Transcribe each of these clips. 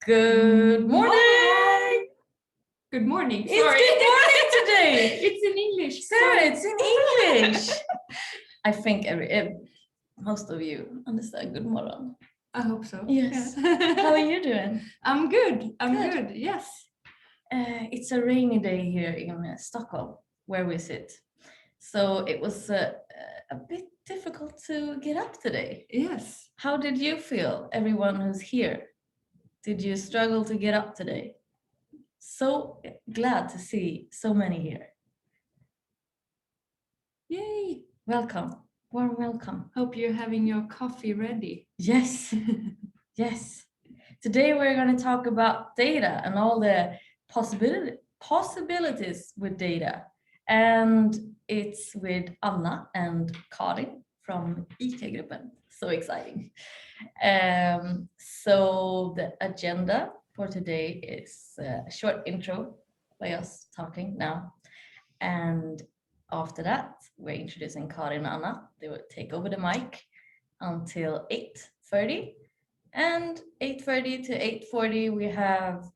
Good morning! Good morning. It's Sorry. good morning today! It's in English. Sarah, it's in English! I think most of you understand good morning. I hope so. Yes. Yeah. How are you doing? I'm good. I'm Good. good. Yes. It's a rainy day here in Stockholm, where we sit. So it was a bit difficult to get up today. Yes. How did you feel, everyone who's here? Did you struggle to get up today? So glad to see so many here. Yay. Welcome. Warm welcome. Hope you're having your coffee ready. Yes. Yes. Today we're going to talk about data and all the possibilities with data. And it's with Anna and Karin from ICA Gruppen. So exciting. So the agenda for today is a short intro by us talking now. And after that, we're introducing Karin and Anna. They will take over the mic until 8:30. And 8:30 to 8:40, we have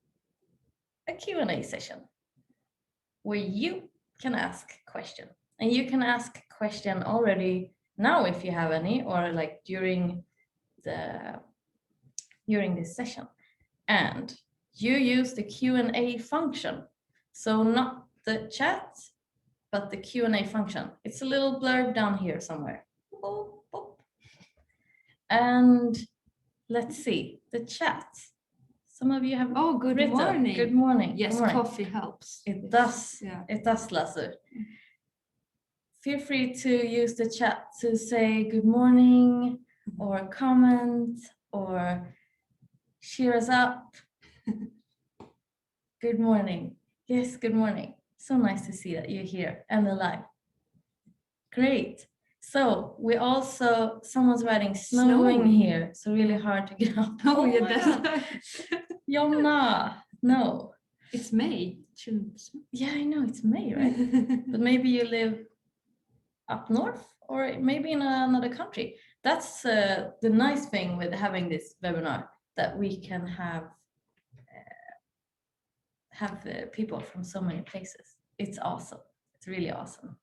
a Q&A session where you can ask question. And you can ask question already now if you have any, or like during this session. And you use the Q&A function. So not the chat, but the Q&A function. It's a little blurb down here somewhere. Boop, boop. And let's see, the chat. Some of you have good written. morning. Good morning. Yes, Good morning. coffee helps. It does. Yeah. It does, Lasse. Feel free to use the chat to say good morning or comment or cheer us up. Good morning. Yes, good morning. So nice to see that you're here and alive. Great. So we also, someone's writing snowing here. So really hard to get up. Oh, yeah, my God. Jonna, no. It's May. Yeah, I know it's May, right? But maybe you live up north or maybe in another country. That's the nice thing with having this webinar, that we can have people from so many places. It's awesome. It's really awesome.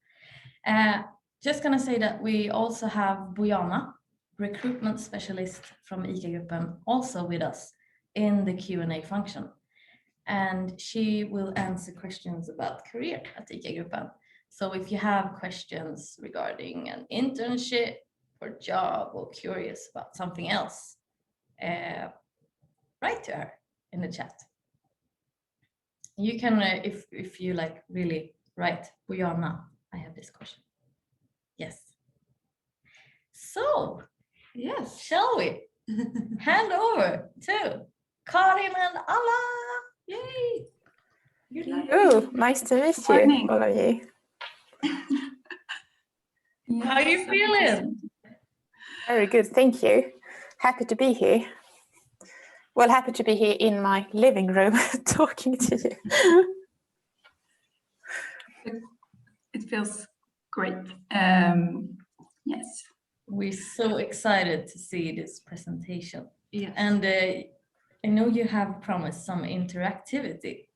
Just gonna say that we also have Bojana, recruitment specialist from ICA Gruppen, also with us in the Q&A function. And she will answer questions about career at ICA Gruppen. So if you have questions regarding an internship or job or curious about something else, write to her in the chat. You can, if you like really write, Bojana, I have this question. Yes. So, Yes. shall we hand over to Karin and alla? Yay. Good luck. Oh, nice to meet you, Morning. all of you. How are you feeling? Very good, thank you. Happy to be here. Well, happy to be here in my living room talking to you. It feels great. Yes. We're so excited to see this presentation. Yes. And I know you have promised some interactivity.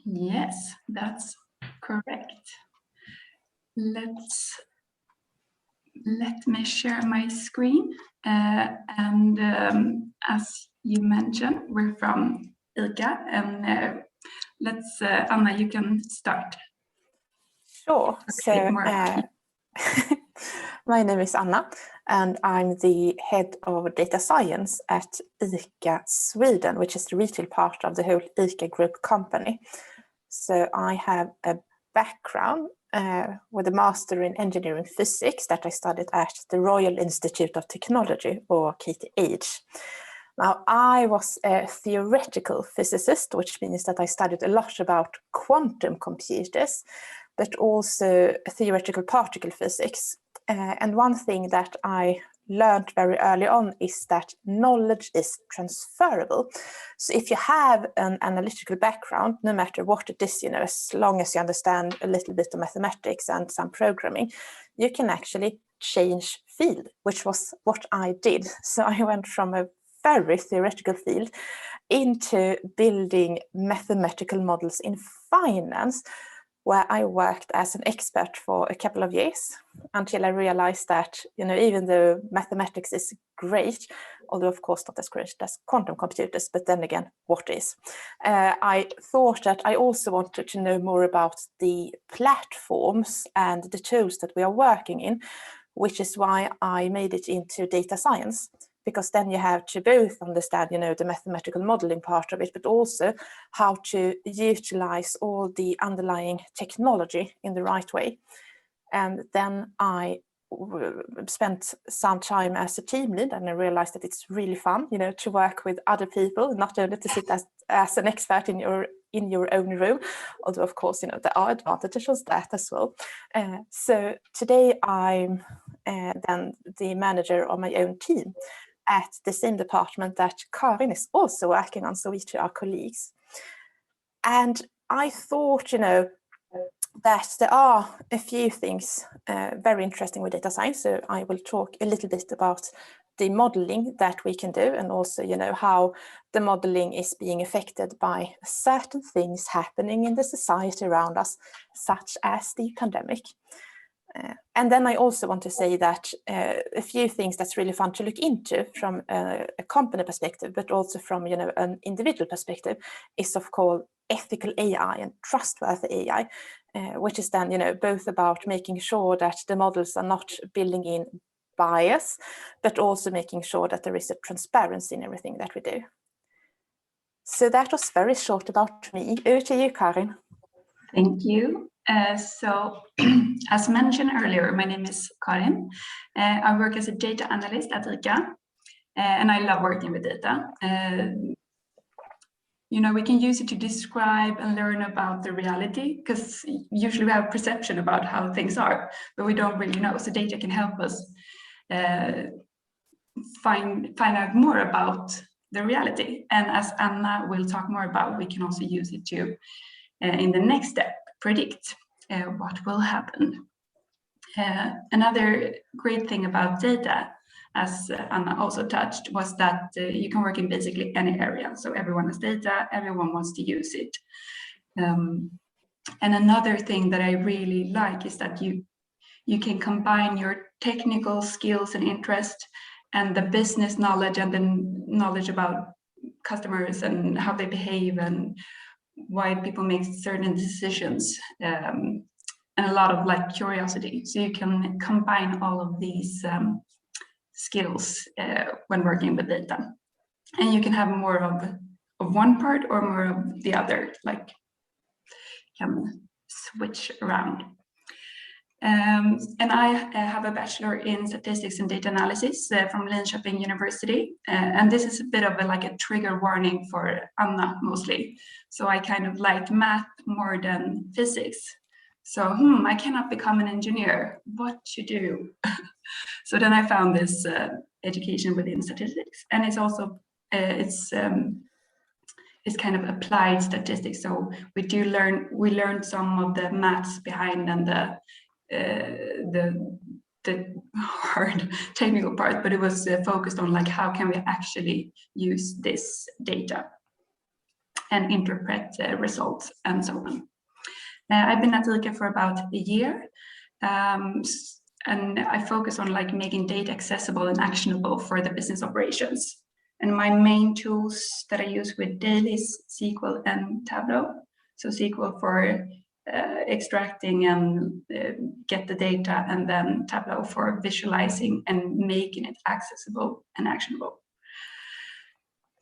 Yes, that's correct. Let me share my screen. And as you mentioned, we're from ICA, and Anna, you can start. Sure. So, my name is Anna, and I'm the head of data science at ICA Sweden, which is the retail part of the whole ICA Group company. So I have a background with a master in engineering physics that I studied at the Royal Institute of Technology, or KTH. Now, I was a theoretical physicist, which means that I studied a lot about quantum computers, but also theoretical particle physics. And one thing that I learned very early on is that knowledge is transferable. So if you have an analytical background, no matter what it is, as long as you understand a little bit of mathematics and some programming, you can actually change field, which was what I did. So I went from a very theoretical field into building mathematical models in finance, where I worked as an expert for a couple of years until I realized that, even though mathematics is great, although of course not as great as quantum computers, but then again, what is? I thought that I also wanted to know more about the platforms and the tools that we are working in, which is why I made it into data science, because then you have to both understand, the mathematical modeling part of it, but also how to utilize all the underlying technology in the right way. And then I spent some time as a team lead, and I realized that it's really fun, to work with other people, not only to sit as an expert in your own room, although of course, there are advantages of that as well. So today I'm then the manager of my own team at the same department that Karin is also working on, so we two are colleagues. And I thought, that there are a few things very interesting with data science, so I will talk a little bit about the modeling that we can do, and also, how the modeling is being affected by certain things happening in the society around us, such as the pandemic. And then I also want to say that a few things that's really fun to look into from a company perspective, but also from an individual perspective, is of course ethical AI and trustworthy AI, which is then both about making sure that the models are not building in bias, but also making sure that there is a transparency in everything that we do. So that was very short about me. Over to you, Karin. Thank you. So, as mentioned earlier, my name is Karin. I work as a data analyst at ICA, and I love working with data. We can use it to describe and learn about the reality, because usually we have perception about how things are, but we don't really know. So data can help us find out more about the reality. And as Anna will talk more about, we can also use it to, in the next step, predict what will happen. Another great thing about data, as Anna also touched, was that you can work in basically any area. So everyone has data, everyone wants to use it. And another thing that I really like is that you can combine your technical skills and interest and the business knowledge and the knowledge about customers and how they behave and why people make certain decisions, and a lot of curiosity. So you can combine all of these skills when working with data, and you can have more of one part or more of the other, can switch around. And I have a bachelor in statistics and data analysis from Linköping University. And this is a bit of a trigger warning for Anna mostly. So I kind of like math more than physics. So I cannot become an engineer. What to do? So then I found this education within statistics, and it's also it's kind of applied statistics. So we learned some of the maths behind and the hard technical part, but it was focused on how can we actually use this data and interpret results and so on. I've been at ICA for about a year, and I focus on making data accessible and actionable for the business operations. And my main tools that I use with daily is SQL and Tableau. So SQL for extracting and get the data, and then Tableau for visualizing and making it accessible and actionable.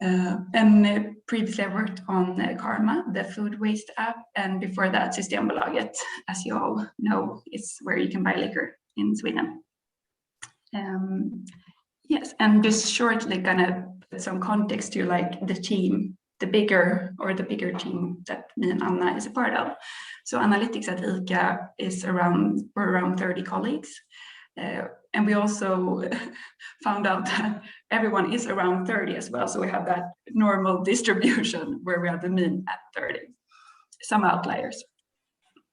And previously I worked on Karma, the food waste app, and before that Systembolaget, as you all know, is where you can buy liquor in Sweden. Yes, and just shortly gonna put some context to the team, the bigger team that me and Anna is a part of. So analytics at ICA is we're around 30 colleagues. And we also found out that everyone is around 30 as well. So we have that normal distribution where we have the mean at 30, some outliers.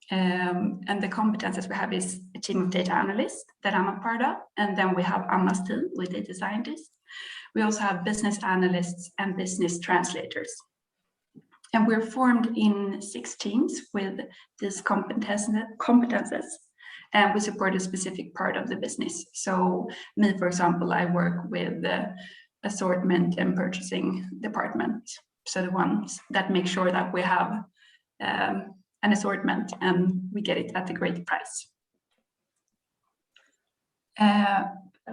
And the competences we have is a team of data analysts that I'm a part of. And then we have Anna's team with data scientists. We also have business analysts and business translators. And we're formed in 6 teams with these competences. And we support a specific part of the business. So me, for example, I work with the assortment and purchasing department. So the ones that make sure that we have an assortment and we get it at a great price.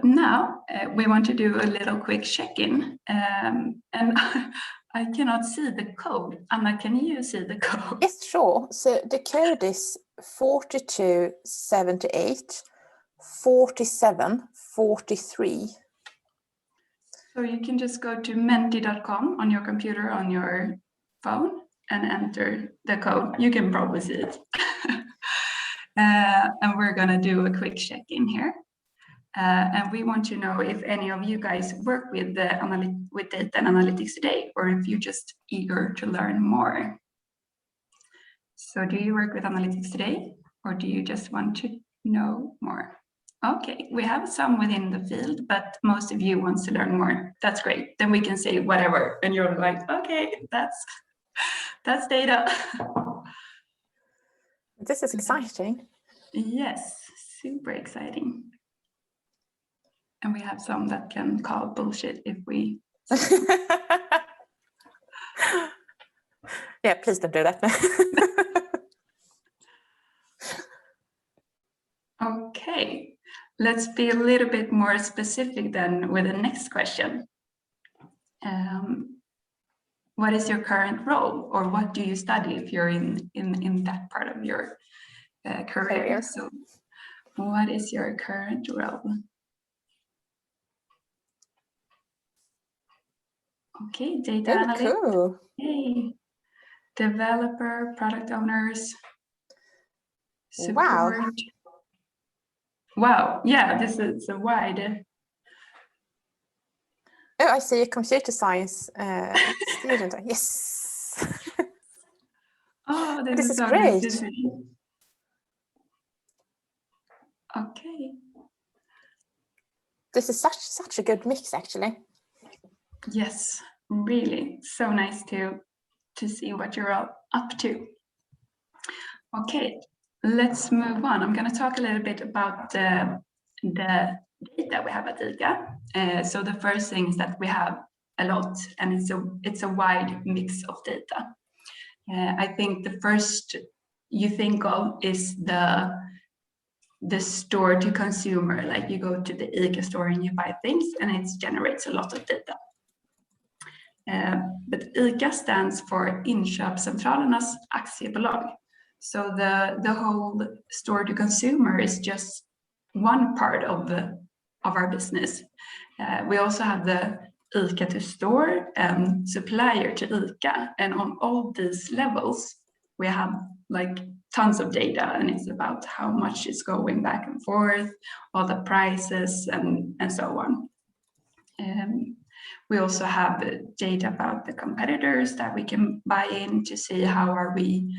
Now we want to do a little quick check-in, and I cannot see the code. Anna, can you see the code? Yes, sure. So the code is 4278 47 43. So you can just go to menti.com on your computer, on your phone, and enter the code. You can probably see it. And we're gonna do a quick check-in here. And we want to know if any of you guys work with data and analytics today, or if you're just eager to learn more. So do you work with analytics today, or do you just want to know more? Okay, we have some within the field, but most of you want to learn more. That's great. Then we can say whatever, and you're like, okay, that's data. This is exciting. Yes, super exciting. And we have some that can call bullshit if we... Yeah, please don't do that. Okay, let's be a little bit more specific then with the next question. What is your current role, or what do you study if you're in that part of your career? So what is your current role? Okay, data analyst. Cool. Yay. Developer, product owners, support. Wow. Wow, yeah, this is a wide. Oh, I see a computer science student. Yes. Oh, This is so great. nice to see. Okay. This is such a good mix, actually. Yes, really. So nice to see what you're all up to. Okay, let's move on. I'm going to talk a little bit about the data we have at ICA. So the first thing is that we have a lot, and it's a wide mix of data. I think the first you think of is the store to consumer, like you go to the ICA store and you buy things, and it generates a lot of data. But ICA stands for Inköpscentralernas aktiebolag. So the whole store to consumer is just one part of our business. We also have the ICA to store and supplier to ICA, and on all these levels we have like tons of data, and it's about how much is going back and forth, all the prices and so on. We also have data about the competitors that we can buy in to see how are we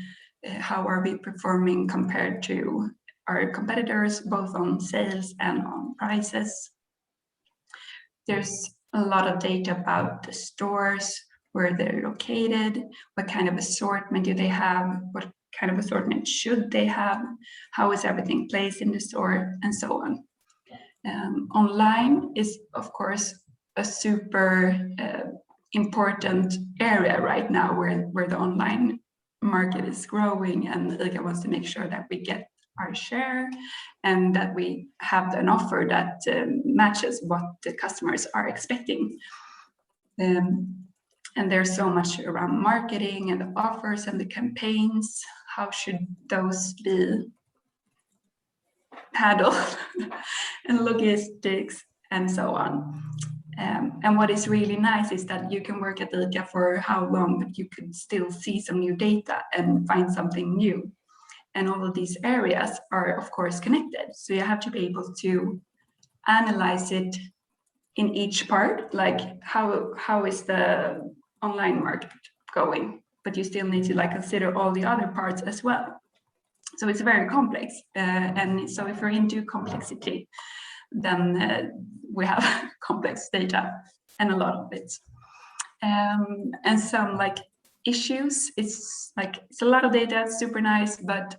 performing compared to our competitors, both on sales and on prices. There's a lot of data about the stores, where they're located, what kind of assortment do they have, what kind of assortment should they have, how is everything placed in the store, and so on. Online is, of course, a super important area right now, where the online market is growing, and ICA wants to make sure that we get our share and that we have an offer that matches what the customers are expecting. And there's so much around marketing and the offers and the campaigns. How should those be handled and logistics and so on. And what is really nice is that you can work at ICA for how long, but you could still see some new data and find something new. And all of these areas are, of course, connected. So you have to be able to analyze it in each part, like how is the online market going? But you still need to consider all the other parts as well. So it's very complex. And so if we're into complexity, then we have complex data and a lot of it. And some like issues, it's a lot of data, super nice, but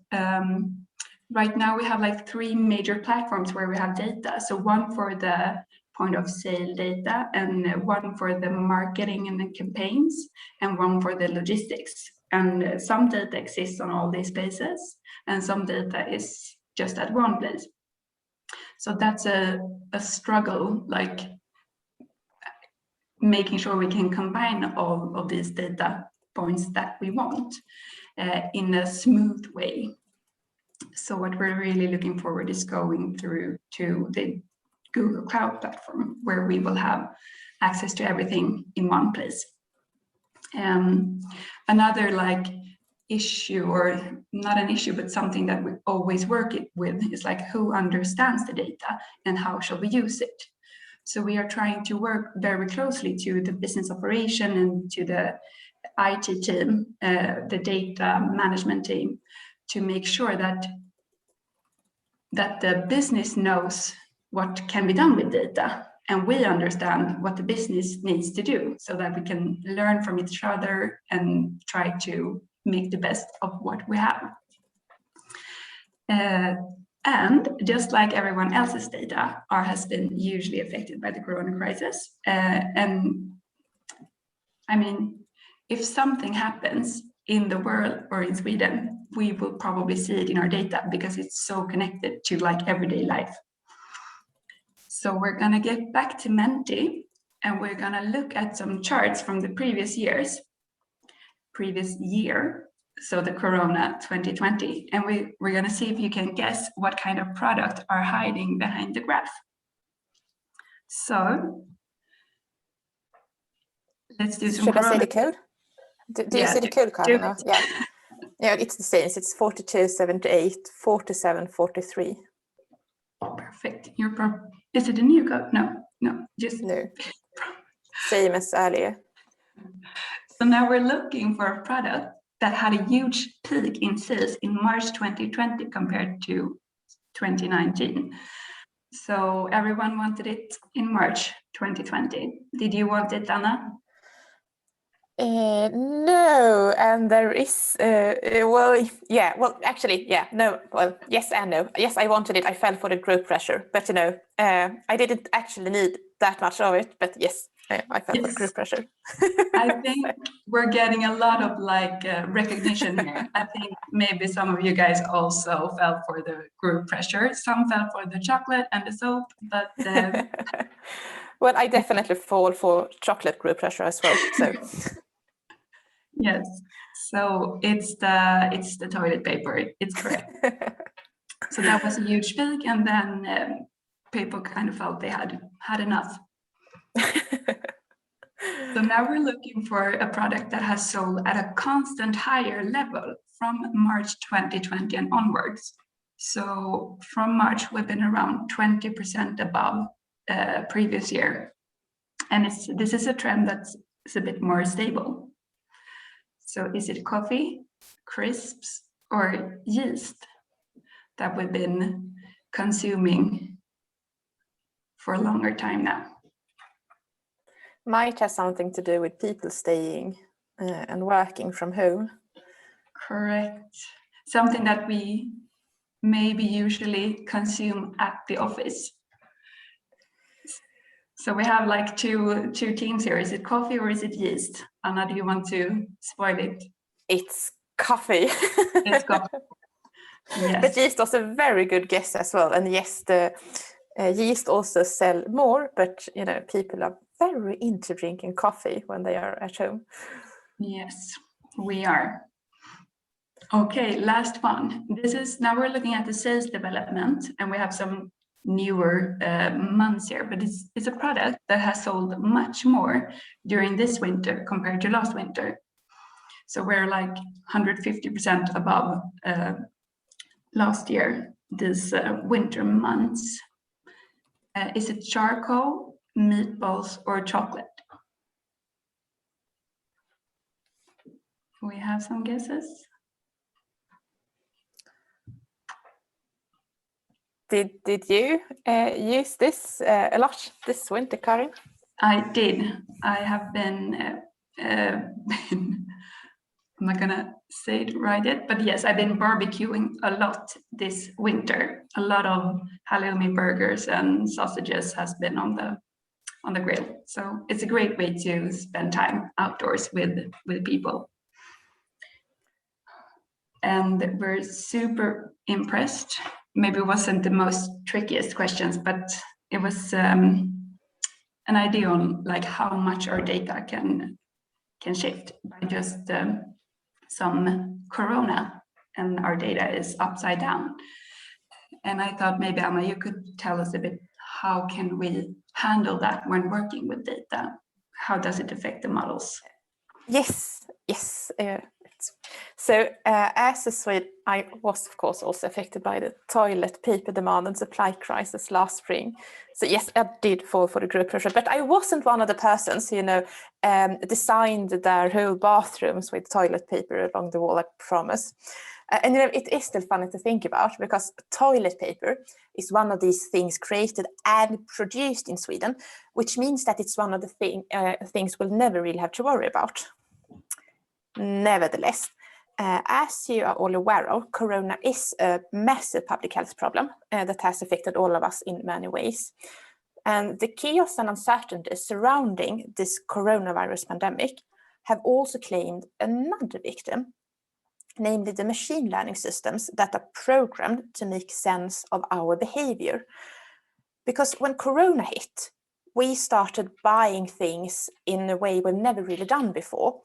right now we have like 3 major platforms where we have data. So one for the point of sale data, and one for the marketing and the campaigns, and one for the logistics. And some data exists on all these places, and some data is just at one place. So that's a struggle, like making sure we can combine all of these data points that we want in a smooth way. So what we're really looking forward is going through to the Google Cloud platform, where we will have access to everything in one place. Another like issue, or not an issue, but something that we always work with is like, who understands the data and how shall we use it? So we are trying to work very closely to the business operation and to the IT team, the data management team, to make sure that the business knows what can be done with data, and we understand what the business needs to do, so that we can learn from each other and try to make the best of what we have. And just like everyone else's data, ours has been hugely affected by the corona crisis. And I mean, if something happens in the world or in Sweden, we will probably see it in our data, because it's so connected to like everyday life. So we're gonna get back to Menti, and we're gonna look at some charts from the previous year, so the Corona 2020, and we're gonna see if you can guess what kind of product are hiding behind the graph. So let's do some. Should I say the code? Do you see the code, Karin? Yeah. Yeah, it's the same. It's 4278 4743. Perfect. Is it a new code? No, just no. Same as earlier. So now we're looking for a product that had a huge peak in sales in March 2020 compared to 2019. So everyone wanted it in March 2020. Did you want it, Anna? No, and there is, yes and no. Yes, I wanted it. I fell for the group pressure, but I didn't actually need that much of it, but yes, I fell for the group pressure. I think we're getting a lot of recognition here. I think maybe some of you guys also fell for the group pressure. Some fell for the chocolate and the soap, but well, I definitely fall for chocolate group pressure as well. So yes, so it's the toilet paper. It's correct. So that was a huge peak, and then people kind of felt they had enough. So now we're looking for a product that has sold at a constant higher level from March 2020 and onwards. So from March, we've been around 20% above previous year. And this is a trend that's a bit more stable. So is it coffee, crisps, or yeast that we've been consuming for a longer time now? Might have something to do with people staying and working from home. Correct. Something that we maybe usually consume at the office. So we have like two teams here. Is it coffee or is it yeast? Anna, do you want to spoil it? It's coffee. It's coffee. Yes. But yeast was a very good guess as well. And yes, the yeast also sell more, but people are very into drinking coffee when they are at home. Yes, we are. Okay, last one. Now we're looking at the sales development, and we have some newer months here, but it's a product that has sold much more during this winter compared to last winter. So we're like 150% above last year, this winter months. Is it charcoal, meatballs, or chocolate? We have some guesses. Did you use this a lot this winter, Karin? I did. I have been, I'm not gonna say it right yet, but yes, I've been barbecuing a lot this winter. A lot of halloumi burgers and sausages has been on the grill. So it's a great way to spend time outdoors with people. And we're super impressed. Maybe it wasn't the most trickiest questions, but it was an idea on like how much our data can shift by just some corona, and our data is upside down. And I thought maybe Anna, you could tell us a bit, how can we handle that when working with data? How does it affect the models? Yes. So as a Swede, I was of course also affected by the toilet paper demand and supply crisis last spring. So yes, I did fall for the group pressure, but I wasn't one of the persons who, designed their whole bathrooms with toilet paper along the wall, I promise. And it is still funny to think about, because toilet paper is one of these things created and produced in Sweden, which means that it's one of the things we'll never really have to worry about. Nevertheless, as you are all aware of, corona is a massive public health problem that has affected all of us in many ways. And the chaos and uncertainty surrounding this coronavirus pandemic have also claimed another victim, namely the machine learning systems that are programmed to make sense of our behavior. Because when corona hit, we started buying things in a way we've never really done before.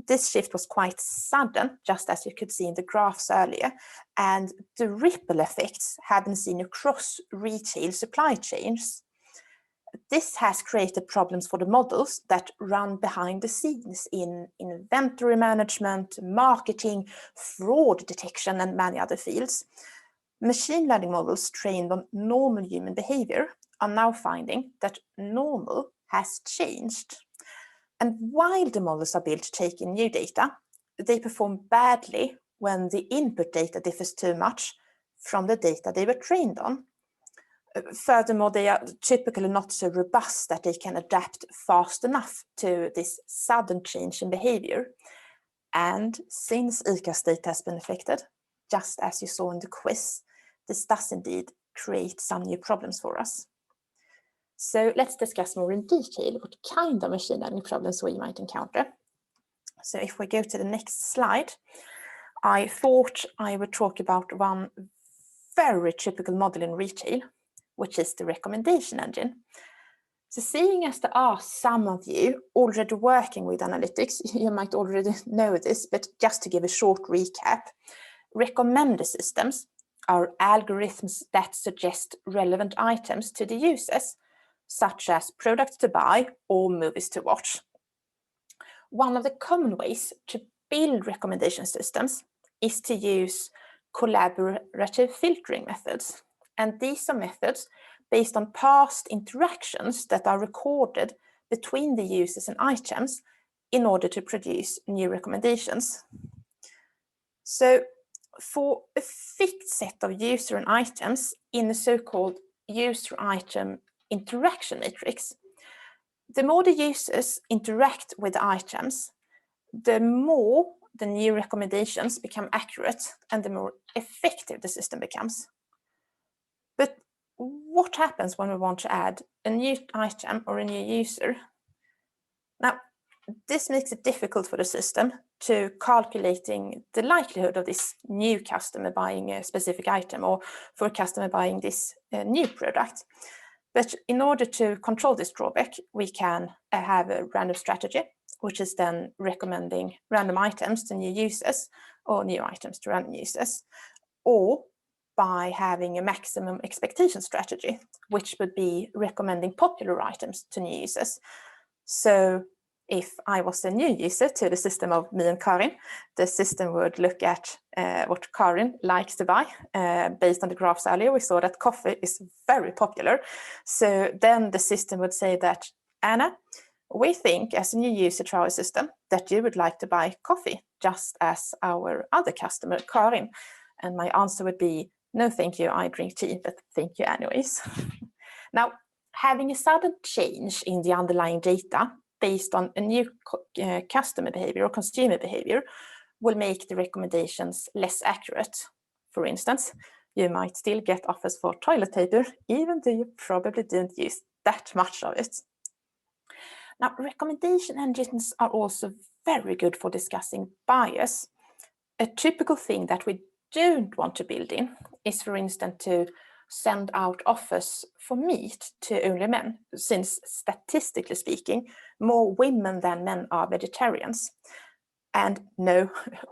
This shift was quite sudden, just as you could see in the graphs earlier, and the ripple effects have been seen across retail supply chains. This has created problems for the models that run behind the scenes in inventory management, marketing, fraud detection, and many other fields. Machine learning models trained on normal human behavior are now finding that normal has changed. And while the models are built to take in new data, they perform badly when the input data differs too much from the data they were trained on. Furthermore, they are typically not so robust that they can adapt fast enough to this sudden change in behavior. And since ICA's data has been affected, just as you saw in the quiz, this does indeed create some new problems for us. So let's discuss more in detail what kind of machine learning problems we might encounter. So if we go to the next slide, I thought I would talk about one very typical model in retail, which is the recommendation engine. So seeing as there are some of you already working with analytics, you might already know this, but just to give a short recap, recommender systems are algorithms that suggest relevant items to the users, such as products to buy or movies to watch. One of the common ways to build recommendation systems is to use collaborative filtering methods. And these are methods based on past interactions that are recorded between the users and items in order to produce new recommendations. So for a fixed set of user and items in the so-called user item interaction matrix, the more the users interact with the items, the more the new recommendations become accurate and the more effective the system becomes. But what happens when we want to add a new item or a new user? Now, this makes it difficult for the system to calculating the likelihood of this new customer buying a specific item or for a customer buying this new product. But in order to control this drawback, we can have a random strategy, which is then recommending random items to new users or new items to random users, or by having a maximum expectation strategy, which would be recommending popular items to new users. So if I was a new user to the system of me and Karin, the system would look at what Karin likes to buy. Based on the graphs earlier, we saw that coffee is very popular. So then the system would say that, Anna, we think as a new user to our system that you would like to buy coffee, just as our other customer, Karin. And my answer would be, no thank you, I drink tea, but thank you anyways. Now, having a sudden change in the underlying data based on a new customer behavior or consumer behavior will make the recommendations less accurate. For instance, you might still get offers for toilet paper, even though you probably didn't use that much of it. Now, recommendation engines are also very good for discussing bias. A typical thing that we don't want to build in is, for instance, to send out offers for meat to only men, since statistically speaking, more women than men are vegetarians. And no,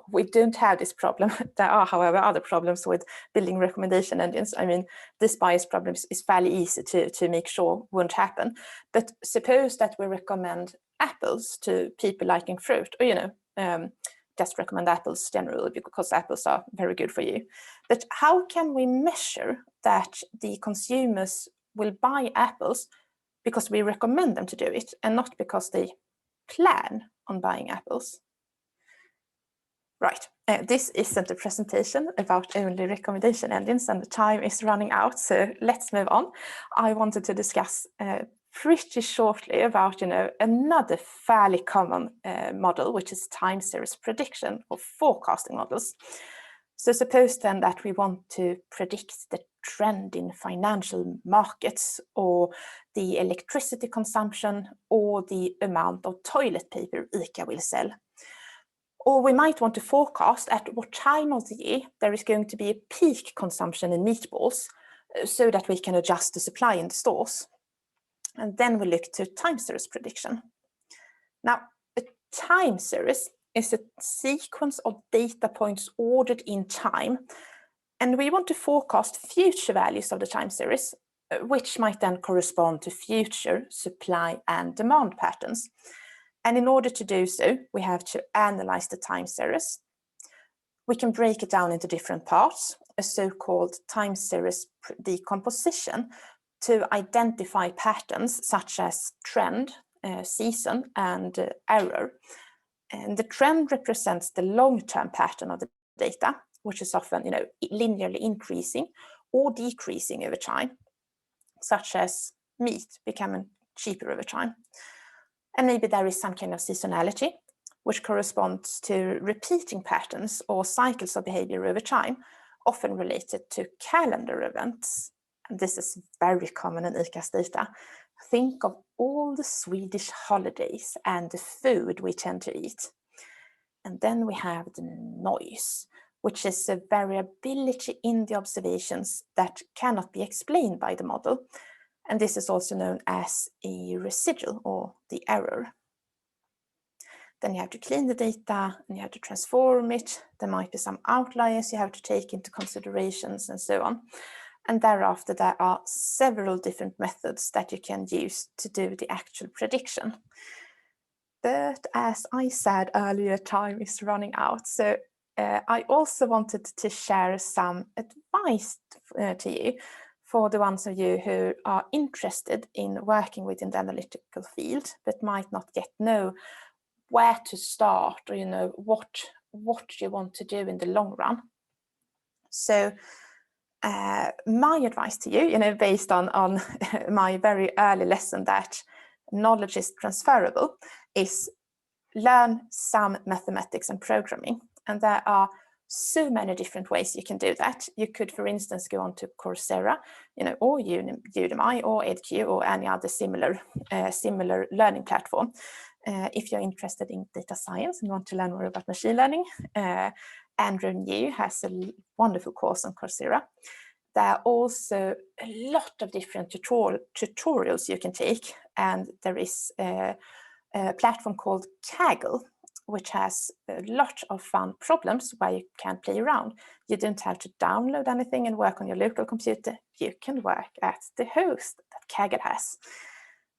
we don't have this problem. There are, however, other problems with building recommendation engines. I mean, this bias problem is fairly easy to make sure won't happen. But suppose that we recommend apples to people liking fruit, or, just recommend apples generally because apples are very good for you. But how can we measure that the consumers will buy apples because we recommend them to do it and not because they plan on buying apples? Right, this isn't a presentation about only recommendation engines, and the time is running out, so let's move on. I wanted to discuss pretty shortly about another fairly common model, which is time series prediction or forecasting models. So suppose then that we want to predict the trend in financial markets, or the electricity consumption, or the amount of toilet paper ICA will sell. Or we might want to forecast at what time of the year there is going to be a peak consumption in meatballs, so that we can adjust the supply in the stores. And then we look to time series prediction. Now, a time series is a sequence of data points ordered in time, and we want to forecast future values of the time series, which might then correspond to future supply and demand patterns. And in order to do so, we have to analyze the time series. We can break it down into different parts, a so-called time series decomposition, to identify patterns such as trend, season, and error. And the trend represents the long-term pattern of the data, which is often, linearly increasing or decreasing over time, such as meat becoming cheaper over time. And maybe there is some kind of seasonality, which corresponds to repeating patterns or cycles of behavior over time, often related to calendar events. And this is very common in ICA's data. Think of all the Swedish holidays and the food we tend to eat. And then we have the noise, which is a variability in the observations that cannot be explained by the model. And this is also known as a residual, or the error. Then you have to clean the data and you have to transform it. There might be some outliers you have to take into considerations and so on. And thereafter, there are several different methods that you can use to do the actual prediction. But as I said earlier, time is running out. So I also wanted to share some advice to you for the ones of you who are interested in working within the analytical field, but might not yet know where to start, or what you want to do in the long run. So my advice to you, based on my very early lesson that knowledge is transferable, is learn some mathematics and programming. And there are so many different ways you can do that. You could, for instance, go on to Coursera, or Udemy, or EdQ, or any other similar learning platform. If you're interested in data science and want to learn more about machine learning, Andrew New has a wonderful course on Coursera. There are also a lot of different tutorials you can take, and there is a platform called Kaggle, which has a lot of fun problems where you can play around. You don't have to download anything and work on your local computer. You can work at the host that Kaggle has.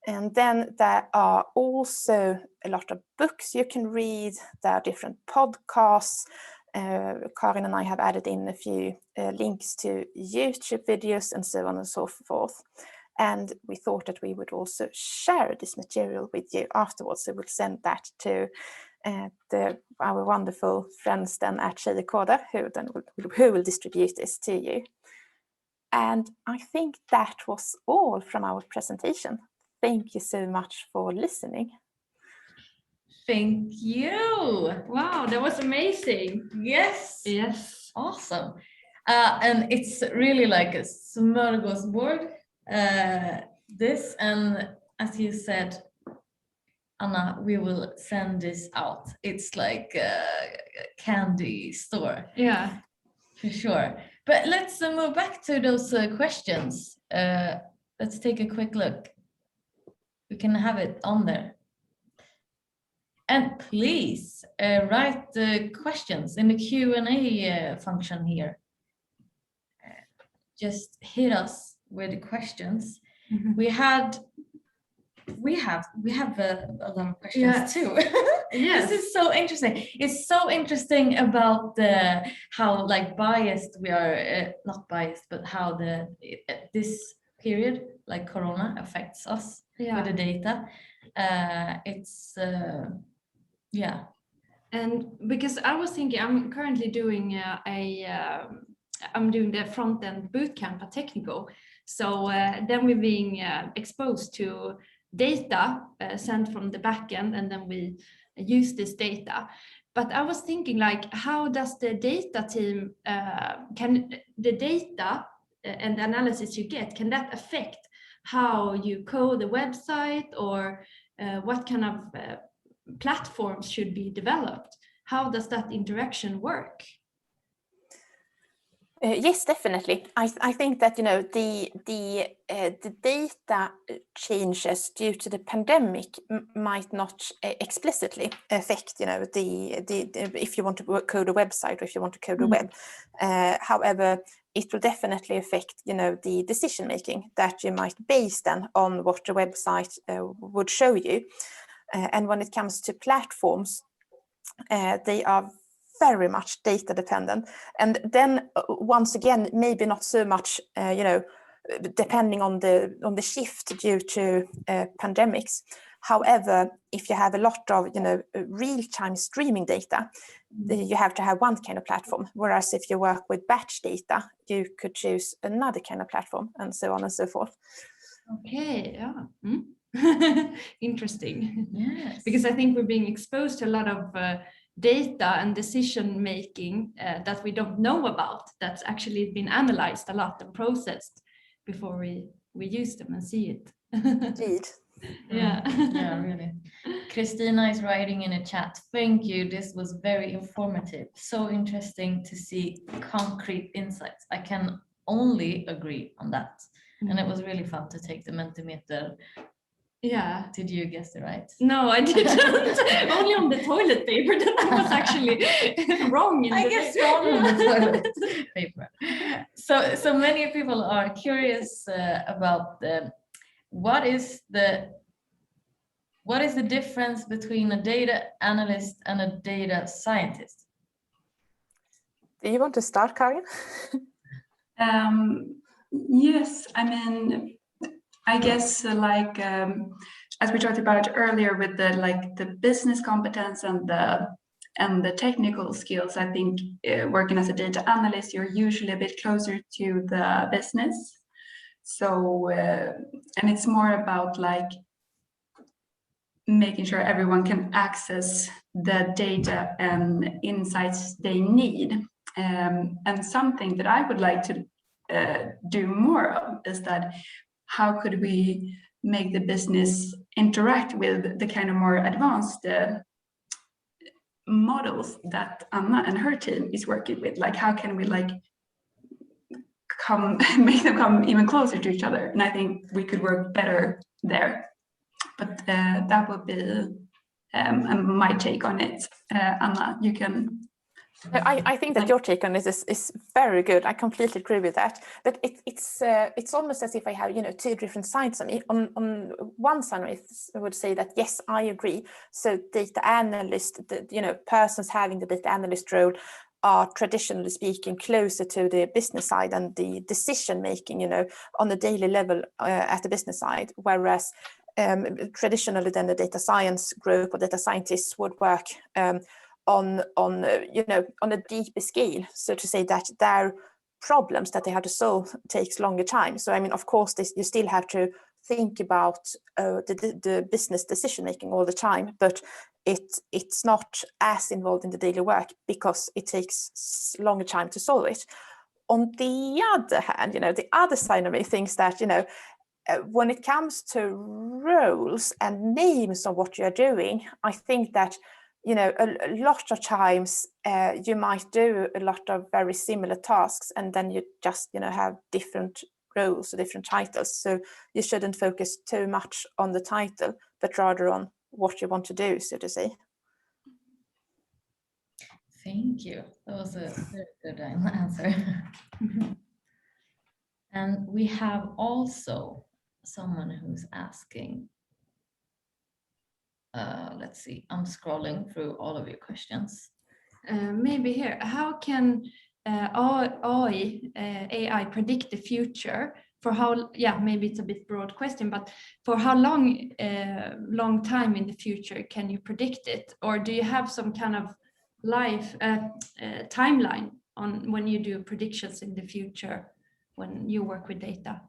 And then there are also a lot of books you can read. There are different podcasts. Karin and I have added in a few links to YouTube videos and so on and so forth. And we thought that we would also share this material with you afterwards. So we'll send that to our wonderful friends then at ICA Kodar, who will distribute this to you. And I think that was all from our presentation. Thank you so much for listening. Thank you. Wow, that was amazing. Yes. Yes. Awesome. And it's really like a smörgåsbord, this, and as you said, Anna, we will send this out. It's like a candy store. Yeah. For sure. But let's move back to those questions. Let's take a quick look. We can have it on there. And please write the questions in the Q&A function here. Just hit us with the questions. Mhm. We have a lot of questions too. Yes. This is so interesting. It's so interesting about how like biased we are, not biased, but how this period, like Corona, affects us with the data. Yeah. And because I was thinking, I'm currently doing I'm doing the front-end bootcamp at Technical. So then we're being exposed to data sent from the backend, and then we use this data. But I was thinking, like, how does the data team, can the data and the analysis you get, can that affect how you code the website, or what kind of platforms should be developed? How does that interaction work? Yes, definitely. I think that the data changes due to the pandemic might not explicitly affect if you want to code a website or if you want to code a web. However, it will definitely affect the decision making that you might base then on what the website would show you. And when it comes to platforms, they are very much data dependent, and then once again maybe not so much depending on the shift due to pandemics. However, if you have a lot of real-time streaming data, you have to have one kind of platform, whereas if you work with batch data, you could choose another kind of platform, and so on and so forth. Okay, yeah. Interesting. Yes. Because I think we're being exposed to a lot of data and decision making that we don't know about, that's actually been analyzed a lot and processed before we use them and see it. Indeed. Yeah. Yeah, really. Christina is writing in a chat, thank you, this was very informative, so interesting to see concrete insights. I can only agree on that. And it was really fun to take the Mentimeter. Yeah. Did you guess it right? No, I didn't. Only on the toilet paper. That I was actually wrong. I guess wrong on the toilet paper. So many people are curious about what is the difference between a data analyst and a data scientist? Do you want to start, Karin? Yes, I mean, I guess as we talked about earlier with the business competence and the technical skills, I think working as a data analyst, you're usually a bit closer to the business. So and it's more about making sure everyone can access the data and insights they need. And something that I would like to do more of is that how could we make the business interact with the kind of more advanced models that Anna and her team is working with? Like, how can we make them come even closer to each other? And I think we could work better there. But that would be my take on it. Anna, you can. I think that your take on this is very good. I completely agree with that. But it's almost as if I have two different sides of me. On one side, I would say that yes, I agree. So data analyst, persons having the data analyst role are traditionally speaking closer to the business side and the decision making, on the daily level at the business side, whereas traditionally then the data science group or data scientists would work on a deeper scale, so to say that their problems that they have to solve takes longer time. So I mean, of course, you still have to think about the business decision making all the time, but it's not as involved in the daily work because it takes longer time to solve it. On the other hand, the other side of me thinks that, when it comes to roles and names of what you're doing, I think that, a lot of times you might do a lot of very similar tasks, and then you just, have different roles or different titles. So you shouldn't focus too much on the title, but rather on what you want to do, so to say. Thank you. That was a very good answer. And we have also someone who's asking, let's see, I'm scrolling through all of your questions. Maybe here, how can AI predict the future? For how, maybe it's a bit broad question, but for how long time in the future can you predict it? Or do you have some kind of timeline on when you do predictions in the future when you work with data?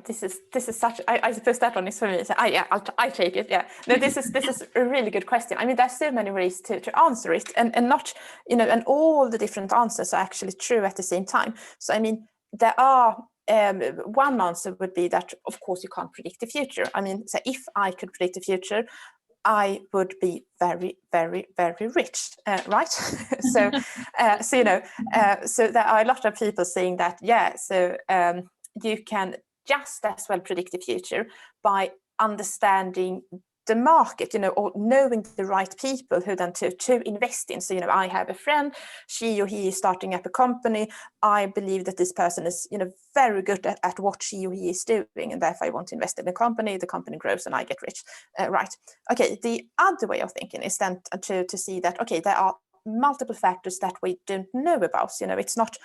This is such, I suppose that one is for me. So I take it. Yeah. No, this is a really good question. I mean, there's so many ways to answer it, and not, and all the different answers are actually true at the same time. So I mean, there are one answer would be that, of course, you can't predict the future. I mean, so if I could predict the future, I would be very, very, very rich, right? so there are a lot of people saying that, so you can just as well predict the future by understanding the market, or knowing the right people who then to invest in. So, I have a friend, she or he is starting up a company. I believe that this person is, very good at what she or he is doing, and therefore I want to invest in the company grows and I get rich, right? Okay, the other way of thinking is then to see that, okay, there are multiple factors that we don't know about. It's not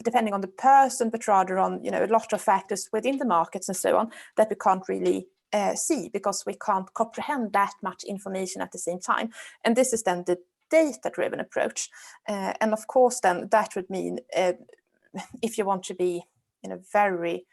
depending on the person, but rather on, a lot of factors within the markets and so on that we can't really see, because we can't comprehend that much information at the same time. And this is then the data-driven approach. And of course, then that would mean if you want to be, very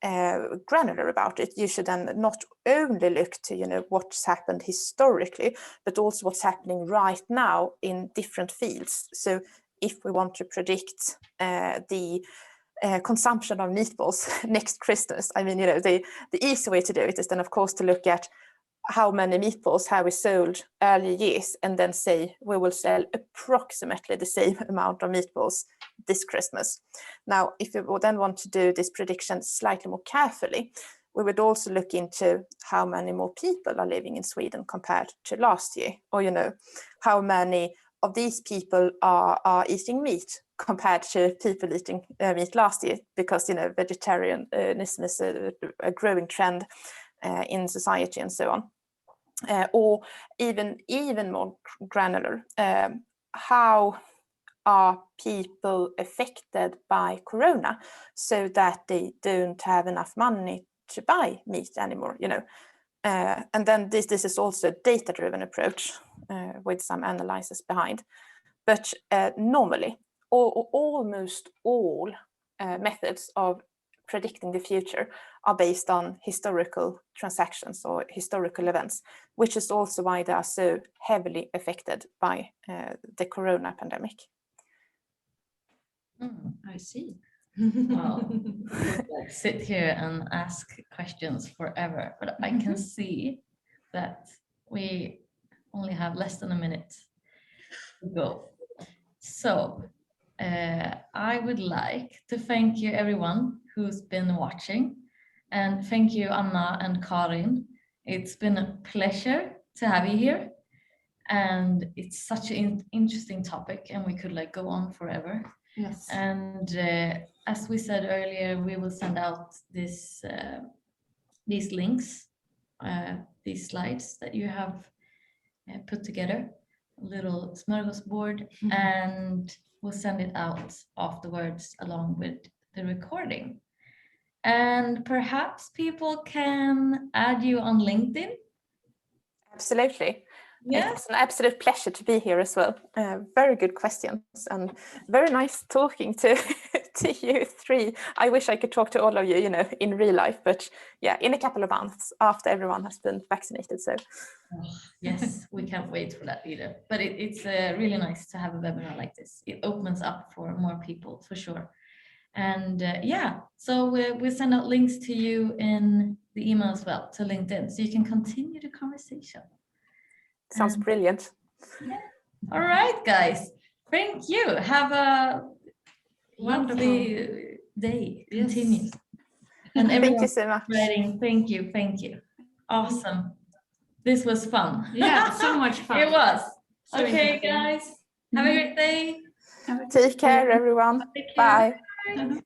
granular about it, you should then not only look to, what's happened historically, but also what's happening right now in different fields. So if we want to predict the consumption of meatballs next Christmas, I mean, the easy way to do it is then, of course, to look at how many meatballs have we sold earlier years, and then say we will sell approximately the same amount of meatballs this Christmas. Now, if we then want to do this prediction slightly more carefully, we would also look into how many more people are living in Sweden compared to last year, or, how many of these people are eating meat compared to people eating meat last year, because, vegetarianism is a growing trend in society and so on. Or even more granular, how are people affected by Corona so that they don't have enough money to buy meat anymore, and then this is also a data-driven approach with some analysis behind. But normally, almost all methods of predicting the future are based on historical transactions or historical events, which is also why they are so heavily affected by the Corona pandemic. I see. Wow. I could like sit here and ask questions forever, but I can see that we only have less than a minute to go. So I would like to thank you, everyone who's been watching, and thank you, Anna and Karin. It's been a pleasure to have you here, and it's such an interesting topic, and we could like go on forever. Yes. And as we said earlier, we will send out these links, these slides that you have put together, a little smorgasbord, and we'll send it out afterwards along with the recording. And perhaps people can add you on LinkedIn. Absolutely. Yeah. It's an absolute pleasure to be here as well. Very good questions and very nice talking to to you three. I wish I could talk to all of you, you know, in real life, but yeah, in a couple of months after everyone has been vaccinated. So Yes, we can't wait for that either. But it's really nice to have a webinar like this. It opens up for more people for sure. And yeah, so we'll send out links to you in the email as well to LinkedIn, so you can continue the conversation. sounds brilliant. Yeah. All right, guys. Thank you. Have a lovely day. Continue. Yes. And Thank everyone you so much. writing, thank you, thank you. Awesome. This was fun. Yeah, so much fun. It was. So Okay, interesting. guys. Have a great day. Take care, everyone. Take care. Bye. Bye.